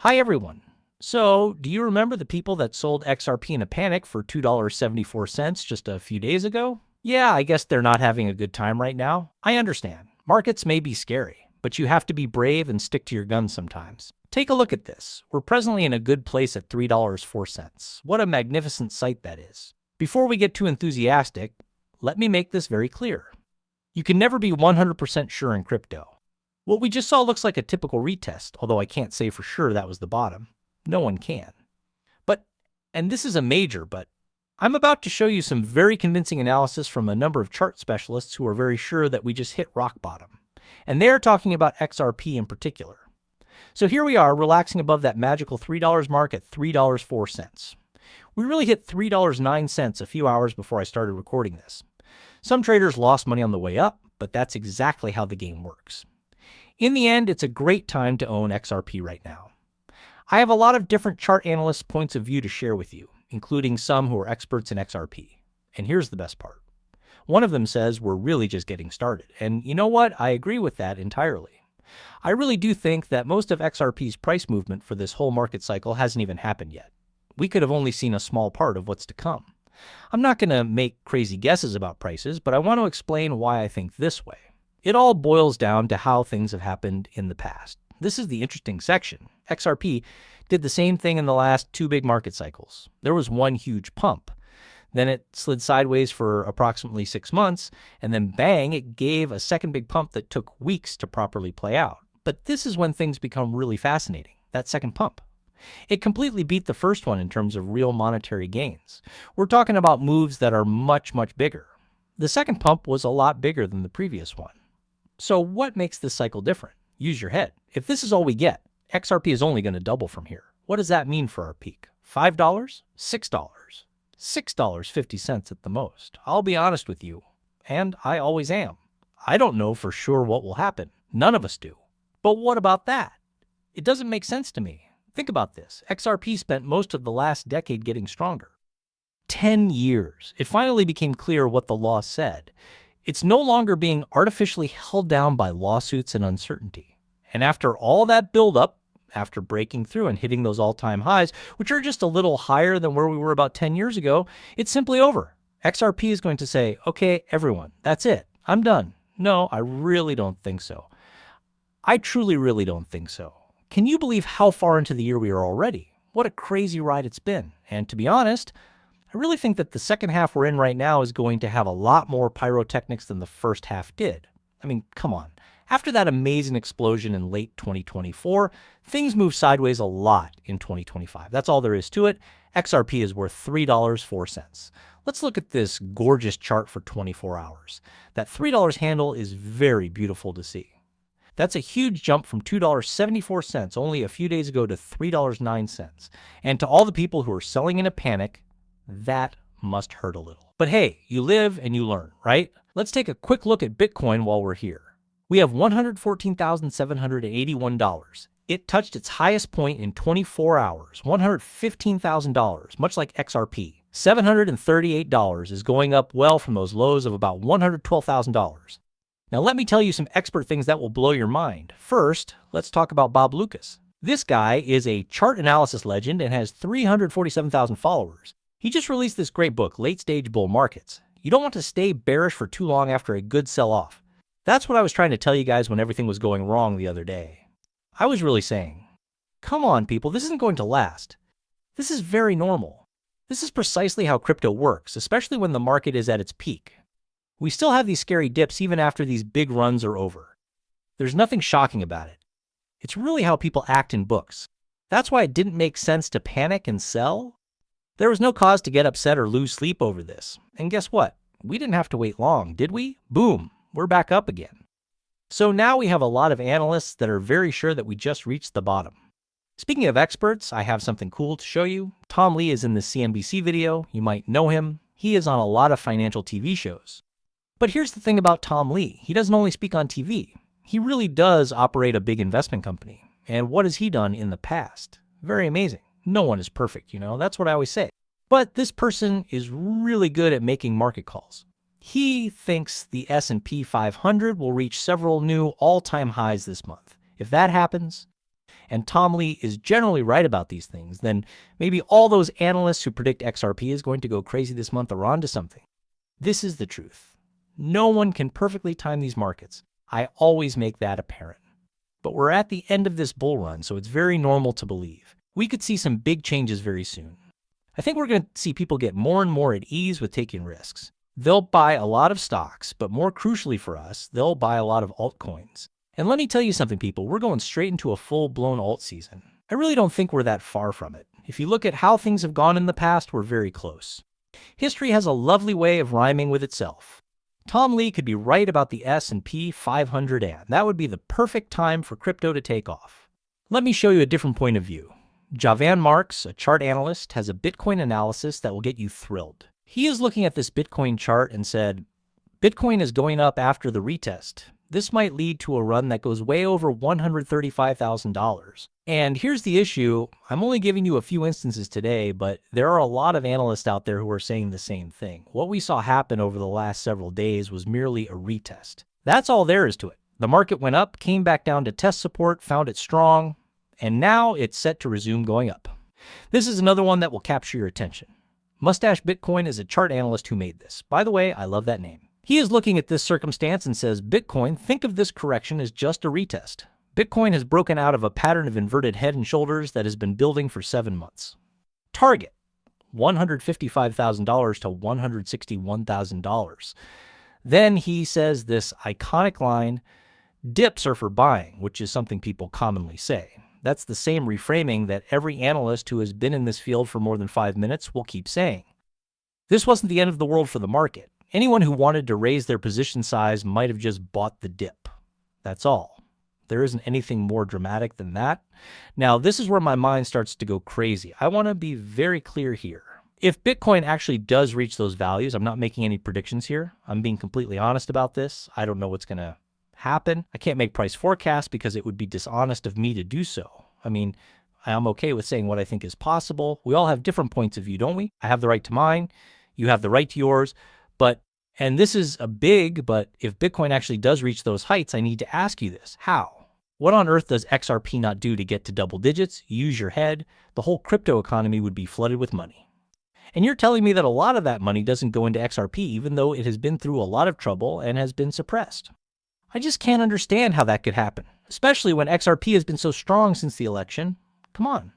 Hi everyone. So, do you remember the people that sold XRP in a panic for $2.74 just a few days ago? Yeah, I guess they're not having a good time right now. I understand. Markets may be scary, but you have to be brave and stick to your guns sometimes. Take a look at this. We're presently in a good place at $3.04. What a magnificent sight that is. Before we get too enthusiastic, let me make this very clear. You can never be 100% sure in crypto. What we just saw looks like a typical retest, although I can't say for sure that was the bottom. No one can. And this is a major but, I'm about to show you some very convincing analysis from a number of chart specialists who are very sure that we just hit rock bottom. And they're talking about XRP in particular. So here we are, relaxing above that magical $3 mark at $3.04. We really hit $3.09 a few hours before I started recording this. Some traders lost money on the way up, but that's exactly how the game works. In the end, it's a great time to own XRP right now. I have a lot of different chart analysts' points of view to share with you, including some who are experts in XRP. And here's the best part. One of them says we're really just getting started. And you know what? I agree with that entirely. I really do think that most of XRP's price movement for this whole market cycle hasn't even happened yet. We could have only seen a small part of what's to come. I'm not going to make crazy guesses about prices, but I want to explain why I think this way. It all boils down to how things have happened in the past. This is the interesting section. XRP did the same thing in the last two big market cycles. There was one huge pump. Then it slid sideways for approximately 6 months, and then bang, it gave a second big pump that took weeks to properly play out. But this is when things become really fascinating, that second pump. It completely beat the first one in terms of real monetary gains. We're talking about moves that are much, much bigger. The second pump was a lot bigger than the previous one. So what makes this cycle different? Use your head. If this is all we get, XRP is only going to double from here. What does that mean for our peak? $5? $6? $6.50 at the most. I'll be honest with you, and I always am. I don't know for sure what will happen. None of us do. But what about that? It doesn't make sense to me. Think about this. XRP spent most of the last decade getting stronger. 10 years. It finally became clear what the law said. It's no longer being artificially held down by lawsuits and uncertainty. And after all that buildup, after breaking through and hitting those all-time highs, which are just a little higher than where we were about 10 years ago, it's simply over. XRP is going to say, okay, everyone, that's it. I'm done. No, I really don't think so. I truly, really don't think so. Can you believe how far into the year we are already? What a crazy ride it's been. And to be honest, I really think that the second half we're in right now is going to have a lot more pyrotechnics than the first half did. I mean, come on. After that amazing explosion in late 2024, things moved sideways a lot in 2025. That's all there is to it. XRP is worth $3.04. Let's look at this gorgeous chart for 24 hours. That $3 handle is very beautiful to see. That's a huge jump from $2.74 only a few days ago to $3.09. And to all the people who are selling in a panic, that must hurt a little. But hey, you live and you learn, right? Let's take a quick look at Bitcoin while we're here. We have $114,781. It touched its highest point in 24 hours, $115,000, much like XRP. $738 is going up well from those lows of about $112,000. Now let me tell you some expert things that will blow your mind. First, let's talk about Bob Lucas. This guy is a chart analysis legend and has 347,000 followers. He just released this great book, Late Stage Bull Markets. You don't want to stay bearish for too long after a good sell-off. That's what I was trying to tell you guys when everything was going wrong the other day. I was really saying, come on people, this isn't going to last. This is very normal. This is precisely how crypto works, especially when the market is at its peak. We still have these scary dips even after these big runs are over. There's nothing shocking about it. It's really how people act in books. That's why it didn't make sense to panic and sell. There was no cause to get upset or lose sleep over this. And guess what? We didn't have to wait long, did we? Boom, we're back up again. So now we have a lot of analysts that are very sure that we just reached the bottom. Speaking of experts, I have something cool to show you. Tom Lee is in this CNBC video. You might know him. He is on a lot of financial TV shows. But here's the thing about Tom Lee. He doesn't only speak on TV. He really does operate a big investment company. And what has he done in the past? Very amazing. No one is perfect, you know, that's what I always say. But this person is really good at making market calls. He thinks the S&P 500 will reach several new all-time highs this month. If that happens, and Tom Lee is generally right about these things, then maybe all those analysts who predict XRP is going to go crazy this month are onto something. This is the truth. No one can perfectly time these markets. I always make that apparent. But we're at the end of this bull run, so it's very normal to believe we could see some big changes very soon. I think we're going to see people get more and more at ease with taking risks. They'll buy a lot of stocks, but more crucially for us, they'll buy a lot of altcoins. And let me tell you something, people, we're going straight into a full-blown alt season. I really don't think we're that far from it. If you look at how things have gone in the past, we're very close. History has a lovely way of rhyming with itself. Tom Lee could be right about the S&P 500, and that would be the perfect time for crypto to take off. Let me show you a different point of view. Javan Marks, a chart analyst, has a Bitcoin analysis that will get you thrilled. He is looking at this Bitcoin chart and said, Bitcoin is going up after the retest. This might lead to a run that goes way over $135,000. And here's the issue. I'm only giving you a few instances today, but there are a lot of analysts out there who are saying the same thing. What we saw happen over the last several days was merely a retest. That's all there is to it. The market went up, came back down to test support, found it strong, and now it's set to resume going up. This is another one that will capture your attention. Mustache Bitcoin is a chart analyst who made this. By the way, I love that name. He is looking at this circumstance and says, Bitcoin, think of this correction as just a retest. Bitcoin has broken out of a pattern of inverted head and shoulders that has been building for 7 months. Target, $155,000 to $161,000. Then he says this iconic line, dips are for buying, which is something people commonly say. That's the same reframing that every analyst who has been in this field for more than 5 minutes will keep saying. This wasn't the end of the world for the market. Anyone who wanted to raise their position size might have just bought the dip. That's all. There isn't anything more dramatic than that. Now, this is where my mind starts to go crazy. I want to be very clear here. If Bitcoin actually does reach those values, I'm not making any predictions here. I'm being completely honest about this. I don't know what's going to happen. I can't make price forecasts because it would be dishonest of me to do so. I mean, I'm okay with saying what I think is possible. We all have different points of view, don't we? I have the right to mine. You have the right to yours. But, and this is a big, but if Bitcoin actually does reach those heights, I need to ask you this. How? What on earth does XRP not do to get to double digits? Use your head. The whole crypto economy would be flooded with money. And you're telling me that a lot of that money doesn't go into XRP, even though it has been through a lot of trouble and has been suppressed. I just can't understand how that could happen, especially when XRP has been so strong since the election. Come on.